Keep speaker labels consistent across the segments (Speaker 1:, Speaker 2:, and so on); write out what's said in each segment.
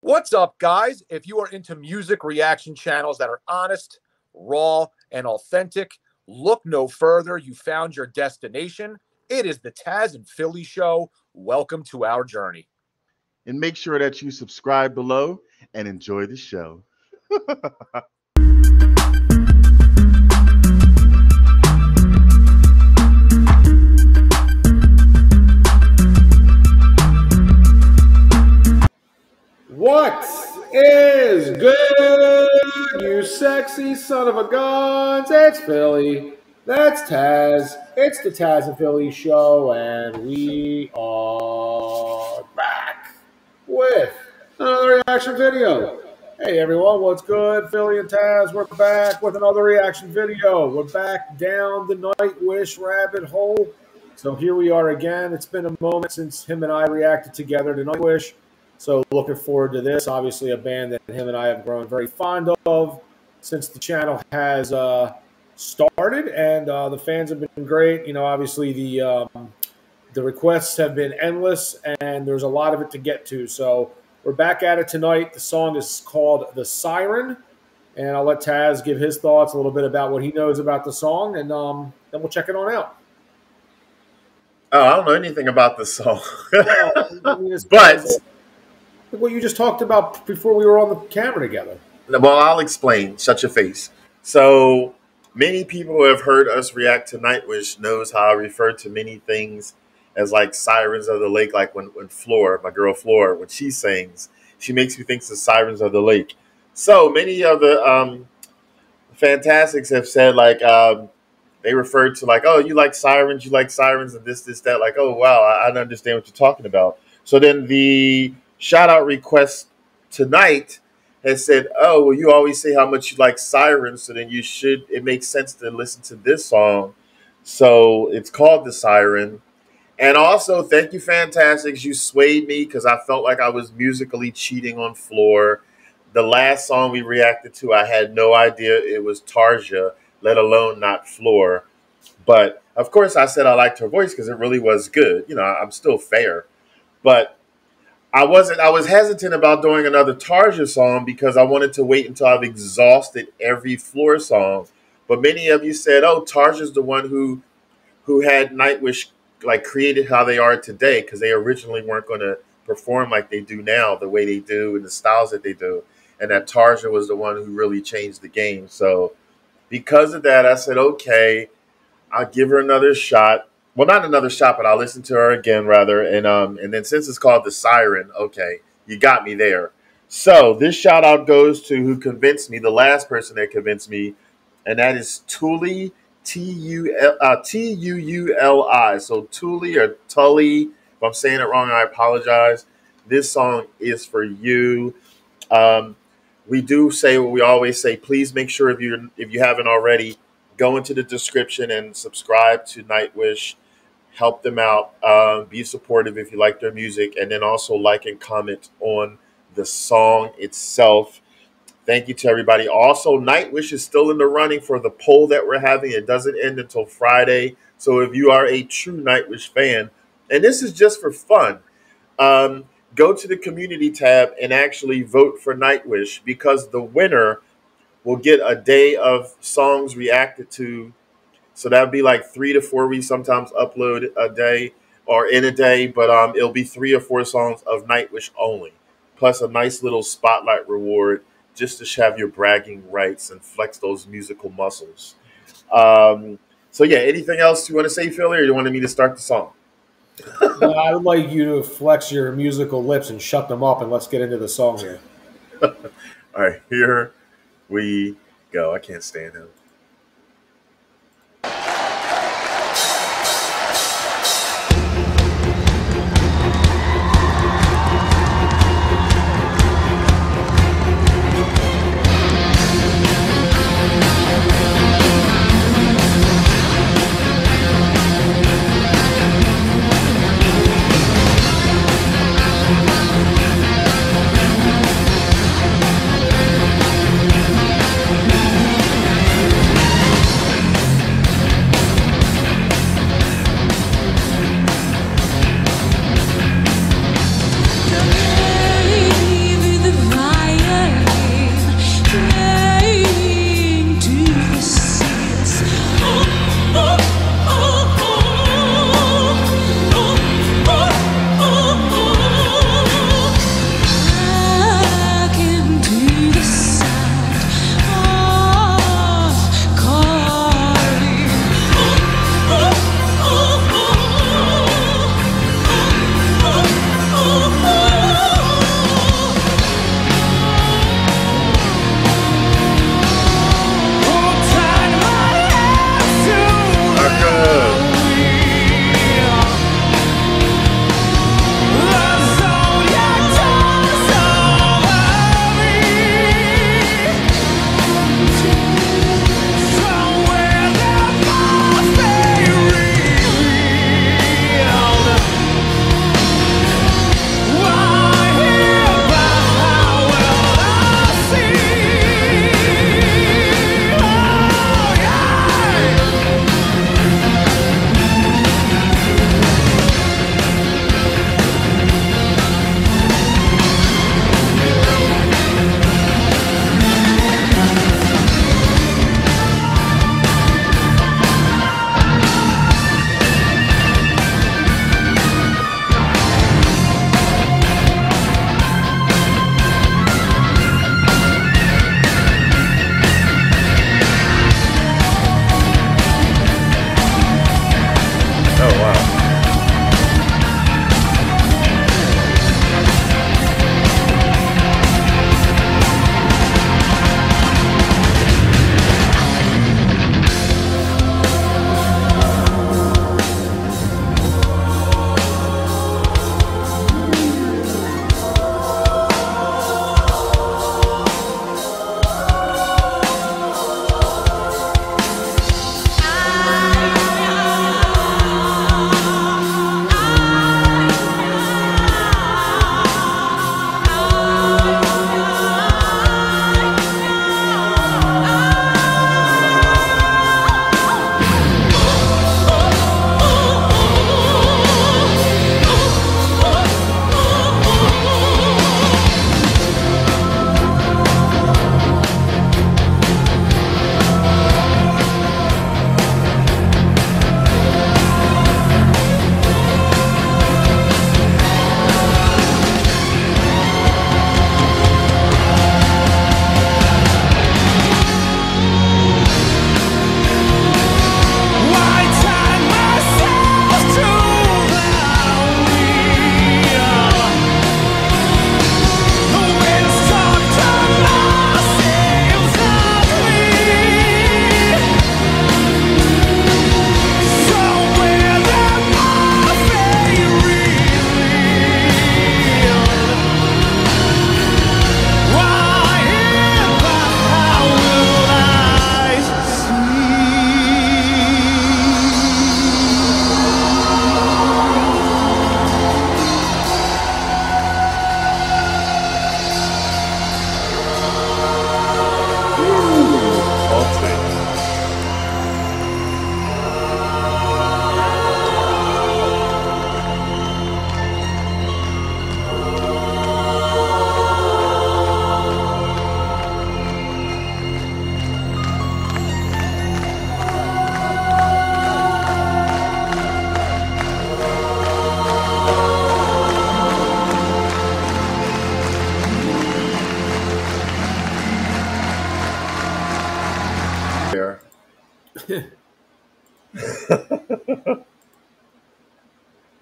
Speaker 1: What's up, guys? If you are into music reaction channels that are honest, raw, and authentic, look no further. You found your destination. It is the Tazzz N Philly Show. Welcome to our journey.
Speaker 2: And make sure that you subscribe below and enjoy the show.
Speaker 3: What is good, you sexy son of a guns? It's Philly. That's Taz. It's the Tazzz N Philly Show, and we are back with another reaction video. Hey everyone, what's good? Philly and Taz, we're back with another reaction video. We're back down the Nightwish rabbit hole. So here we are again. It's been a moment since him and I reacted together to Nightwish. So looking forward to this. Obviously a band that him and I have grown very fond of since the channel has started, and the fans have been great. You know, obviously the requests have been endless, and there's a lot of it to get to. So we're back at it tonight. The song is called The Siren, and I'll let Taz give his thoughts, a little bit about what he knows about the song, and then we'll check it on out.
Speaker 4: Oh, I don't know anything about this song.
Speaker 3: Well, I mean,
Speaker 4: but
Speaker 3: what you just talked about before we were on the camera together.
Speaker 4: Well, I'll explain. Shut your face. So many people who have heard us react to Nightwish knows how I refer to many things as like sirens of the lake. Like when Floor, my girl Floor, when she sings, she makes me think of sirens of the lake. So many of the Fantastics have said like they referred to like, oh, you like sirens, and this, that. Like, oh, wow, I don't understand what you're talking about. So then the shout out request tonight has said, oh, well, you always say how much you like sirens, so then it makes sense to listen to this song. So it's called The Siren. And also, thank you, Fantastics. You swayed me because I felt like I was musically cheating on Floor. The last song we reacted to, I had no idea it was Tarja, let alone not Floor. But of course, I said I liked her voice because it really was good. You know, I'm still fair. But I was hesitant about doing another Tarja song because I wanted to wait until I've exhausted every Floor song. But many of you said, oh, Tarja's the one who had Nightwish like created how they are today, because they originally weren't going to perform like they do now, the way they do and the styles that they do. And that Tarja was the one who really changed the game. So because of that, I said, okay, I'll give her another shot. Well, not another shot, but I'll listen to her again, rather. And then since it's called The Siren, okay, you got me there. So this shout out goes to who convinced me, the last person that convinced me, and that is Tuuli, T-U-U-L-I. So Tuuli or Tully, if I'm saying it wrong, I apologize. This song is for you. We do say what we always say. Please make sure if you haven't already, go into the description and subscribe to Nightwish. Help them out. Be supportive if you like their music. And then also like and comment on the song itself. Thank you to everybody. Also, Nightwish is still in the running for the poll that we're having. It doesn't end until Friday. So if you are a true Nightwish fan, and this is just for fun, go to the community tab and actually vote for Nightwish, because the winner will get a day of songs reacted to. So that would be like 3 to 4. We sometimes upload a day or in a day, but it'll be 3 or 4 songs of Nightwish only, plus a nice little spotlight reward just to have your bragging rights and flex those musical muscles. So yeah, anything else you want to say, Philly, or you wanted me to start the song?
Speaker 3: I would like you to flex your musical lips and shut them up, and let's get into the song here.
Speaker 4: All right, here we go. I can't stand him.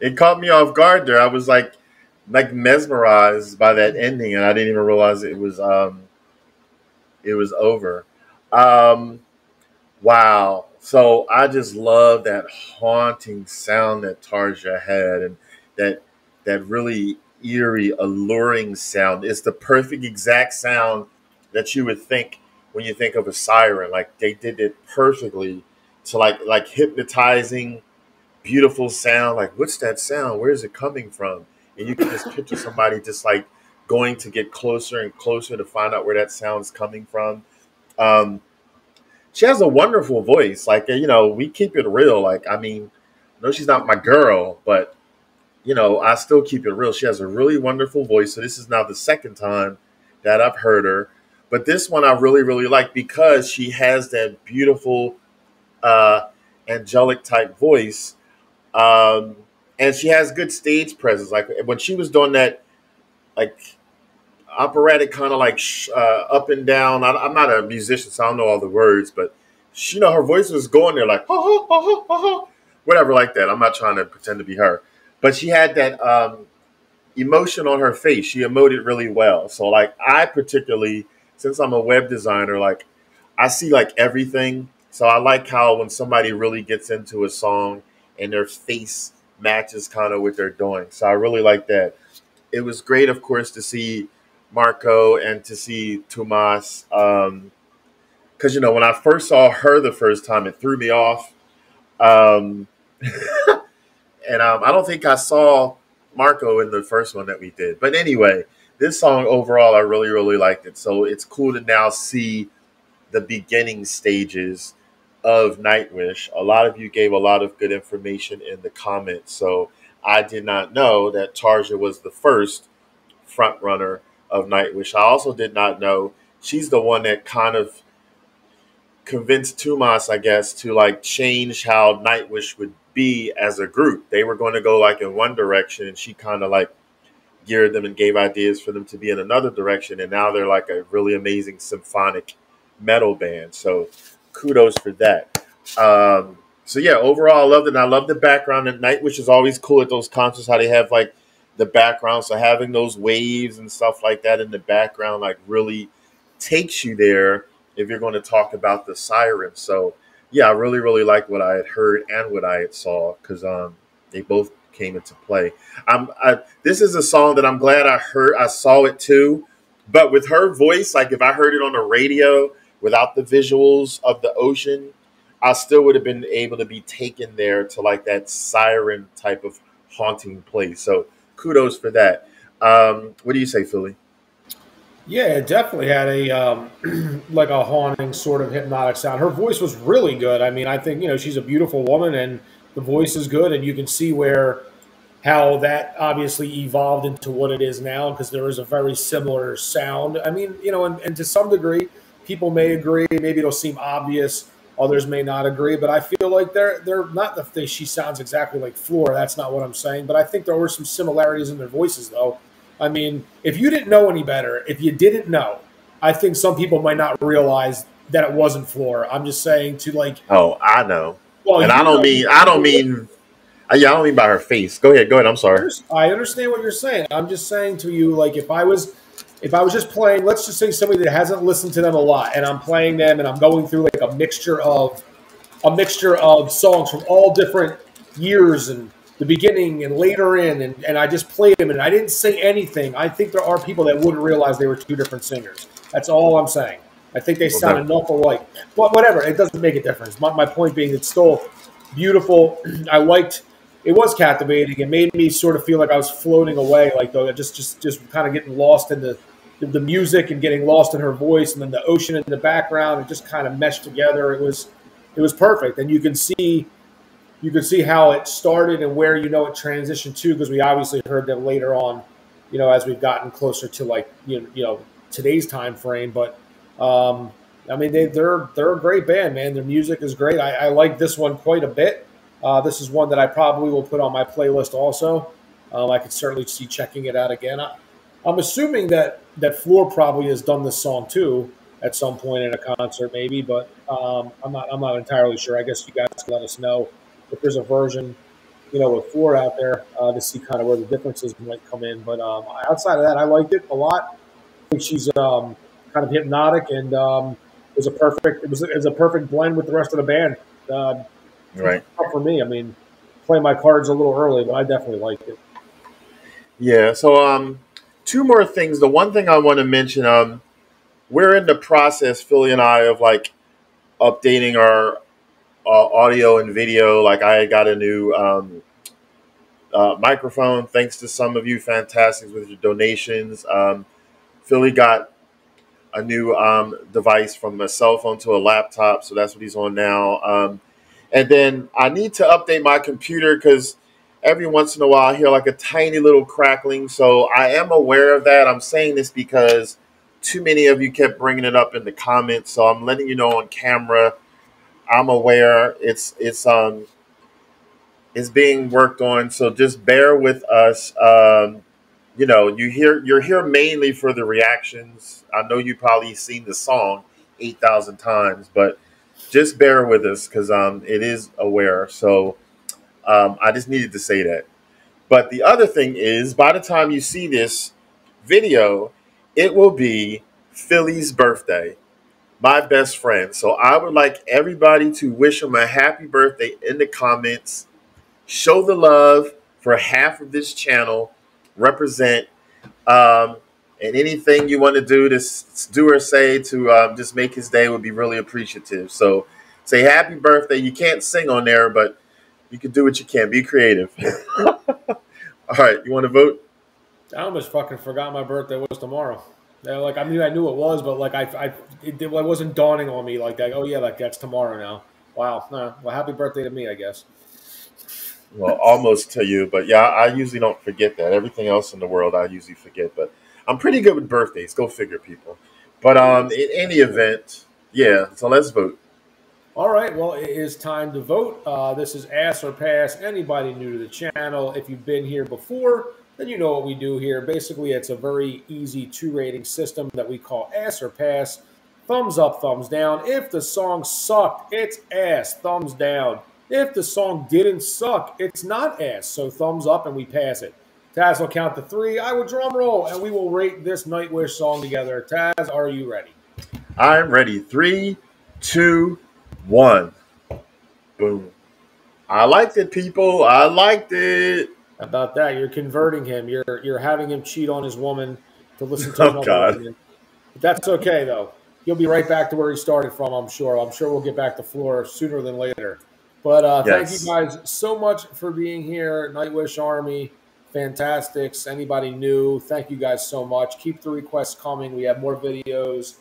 Speaker 4: It caught me off guard there. I was like mesmerized by that ending, and I didn't even realize it was over. Um, wow. So I just love that haunting sound that Tarja had, and that that really eerie, alluring sound. It's the perfect exact sound that you would think when you think of a siren. Like they did it perfectly to like hypnotizing, beautiful sound. Like what's that sound? Where is it coming from? And you can just picture somebody just like going to get closer and closer to find out where that sound's coming from. Um, she has a wonderful voice. Like we keep it real. Like I mean, no, she's not my girl, but I still keep it real. She has a really wonderful voice. So this is now the second time that I've heard her. But this one I really, really like because she has that beautiful, uh, angelic type voice. And she has good stage presence. Like when she was doing that, like operatic kind of like up and down. I'm not a musician, so I don't know all the words, but her voice was going there like whatever like that. I'm not trying to pretend to be her, but she had that emotion on her face. She emoted really well. So like I particularly, since I'm a web designer, like I see like everything. So I like how when somebody really gets into a song and their face matches kind of what they're doing. So I really like that. It was great, of course, to see Marco and to see Tomas. Because when I first saw her the first time, it threw me off. Um, and I don't think I saw Marco in the first one that we did. But anyway, this song overall, I really, really liked it. So it's cool to now see the beginning stages of Nightwish. A lot of you gave a lot of good information in the comments. So I did not know that Tarja was the first front runner of Nightwish. I also did not know she's the one that kind of convinced Tomas, I guess, to like change how Nightwish would be as a group. They were going to go like in one direction, and she kind of like geared them and gave ideas for them to be in another direction. And now they're like a really amazing symphonic metal band. So kudos for that. So yeah, overall, I loved it. And I love the background at night, which is always cool at those concerts, how they have like the background. So having those waves and stuff like that in the background, like really takes you there if you're going to talk about the Siren. So yeah, I really, really liked what I had heard and what I had saw because they both came into play. This is a song that I'm glad I saw it too. But with her voice, like if I heard it on the radio without the visuals of the ocean, I still would have been able to be taken there to like that siren type of haunting place. So kudos for that. What do you say, Philly?
Speaker 3: Yeah, it definitely had a like a haunting sort of hypnotic sound. Her voice was really good. I mean, I think she's a beautiful woman, and the voice is good, and you can see how that obviously evolved into what it is now because there is a very similar sound. I mean, and to some degree, people may agree. Maybe it'll seem obvious. Others may not agree, but I feel like they're not she sounds exactly like Floor. That's not what I'm saying. But I think there were some similarities in their voices, though. I mean, if you didn't know any better, if you didn't know, I think some people might not realize that it wasn't Floor. I'm just saying to like.
Speaker 4: Oh, I know.
Speaker 3: Well,
Speaker 4: and I don't mean yeah, I don't mean by her face. Go ahead. I'm sorry.
Speaker 3: I understand what you're saying. I'm just saying to you, like, if I was just playing, let's just say somebody that hasn't listened to them a lot, and I'm playing them, and I'm going through like a mixture of songs from all different years and the beginning and later and I just played them, and I didn't say anything. I think there are people that wouldn't realize they were two different singers. That's all I'm saying. I think they sound enough alike. But whatever, it doesn't make a difference. My point being, it's still beautiful. It was captivating. It made me sort of feel like I was floating away, like though, just kind of getting lost in the music and getting lost in her voice, and then the ocean in the background. It just kind of meshed together. It was perfect, and you can see how it started and where it transitioned to, because we obviously heard them later on, as we've gotten closer to like today's time frame. But I mean they're a great band, man. Their music is great. I like this one quite a bit. This is one that I probably will put on my playlist also. I could certainly see checking it out again. I'm assuming that Floor probably has done this song too. at some point in a concert, maybe. But I'm not entirely sure. I guess you guys can let us know if there's a version, with Floor out there to see kind of where the differences might come in. But outside of that, I liked it a lot. I think she's kind of hypnotic, and it was a perfect blend with the rest of the band.
Speaker 4: Right.
Speaker 3: For me, I mean, play my cards a little early, but I definitely liked it.
Speaker 4: Yeah. So two more things. The one thing I want to mention, we're in the process, Philly and I, of like updating our audio and video. Like I got a new microphone, thanks to some of you fantastics with your donations. Philly got a new device from a cell phone to a laptop, so that's what he's on now. And then I need to update my computer because every once in a while I hear like a tiny little crackling. So I am aware of that. I'm saying this because too many of you kept bringing it up in the comments. So I'm letting you know on camera. I'm aware it's being worked on. So just bear with us. You're here mainly for the reactions. I know you probably seen the song 8,000 times, but just bear with us because it is aware. So I just needed to say that. But the other thing is, by the time you see this video, it will be Philly's birthday, my best friend. So I would like everybody to wish him a happy birthday in the comments. Show the love for half of this channel. Represent. And anything you want to do or say to just make his day would be really appreciative. So say happy birthday. You can't sing on there, but you can do what you can. Be creative. All right. You want to vote?
Speaker 3: I almost fucking forgot my birthday was tomorrow. Like I knew it was, but like it wasn't dawning on me like that. Oh yeah, like that's tomorrow now. Wow. Well, happy birthday to me, I guess.
Speaker 4: Well, almost to you, but yeah, I usually don't forget that. Everything else in the world I usually forget, but I'm pretty good with birthdays. Go figure, people. But in any event, yeah. So let's vote.
Speaker 3: All right, well, it is time to vote. This is Ass or Pass. Anybody new to the channel, if you've been here before, then you know what we do here. Basically, it's a very easy 2-rating system that we call Ass or Pass. Thumbs up, thumbs down. If the song sucked, it's ass, thumbs down. If the song didn't suck, it's not ass, so thumbs up and we pass it. Tazzz will count to 3. I will drum roll, and we will rate this Nightwish song together. Tazzz, are you ready?
Speaker 4: I'm ready. 3, 2, 1. Boom. I liked it, people. I liked it.
Speaker 3: How about that? You're converting him. You're having him cheat on his woman to listen to another woman. But that's okay, though. He'll be right back to where he started from, I'm sure. I'm sure we'll get back to Floor sooner than later. But Thank you guys so much for being here. Nightwish Army, fantastics. Anybody new, thank you guys so much. Keep the requests coming. We have more videos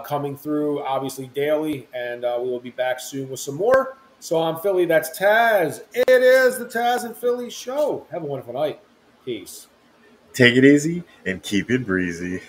Speaker 3: coming through, obviously, daily. And we will be back soon with some more. So I'm Philly. That's Tazzz. It is the Tazzz N Philly show. Have a wonderful night. Peace.
Speaker 4: Take it easy and keep it breezy.